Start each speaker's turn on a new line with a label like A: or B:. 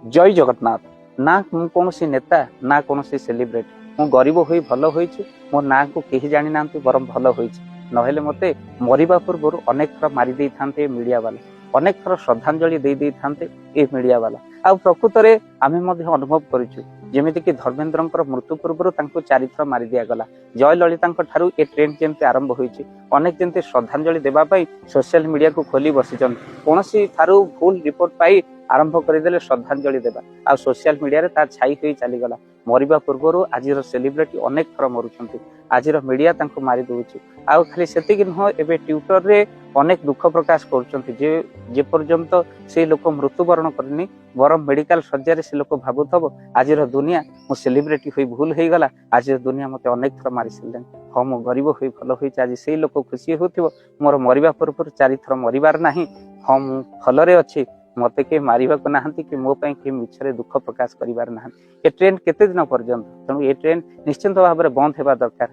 A: जय जगन्नाथ। ना कौन नेता ना कौन सेलिब्रिटी मु गरीब हुई भल हो मो ना को कहीं जानी ना बरम भल हो मत मरवा पूर्व अनेक थर मारी था मीडिया वाला अनेक थर श्रद्धांजलि दे था ये मीडिया वाला आ प्रकृत में आम अनुभव करूँ जमीक धर्मेन्द्र मृत्यु पूर्व चारि थर मारी दिगला जय ललिता ठारू ये ट्रेंड जमी आरंभ होती अनेक जमी श्रद्धांजलि देवाई सोशल मीडिया को खोली बसी कौन ठारू भूल रिपोर्ट पाई आरंभ करदे श्रद्धांजलि देवा आ सोशल मीडिया ता छाई हो चलीगला मरवा पूर्व आज सेलिब्रिटी अनेक थर मरुंट आज मीडिया मारी दौर आउ खाली से नुह एवं ट्विटर रे अनेक दुख प्रकाश करपर्यंत से लोक मृत्युवरण करनी बरम मेडिकल सर्जरी से लोक भावुव आज दुनिया मो सेलिब्रिटी हुई भूल हो गला आज दुनिया मत अनेक थर मारी सारे हाँ मो गरीब हुई भल हो आज से लोक खुशी हो मोर मरवा पूर्व चारि थर मरबार ना हाँ मु भलरे अच्छी मत के मारिबा को नाहंती कि मो पई कि मिछरे दुख प्रकाश करिबार नाहंती ये ट्रेंड केते दिन पर्यंत तेणु ये ट्रेंड निश्चिंत भाव में बंद हेबा दरकार।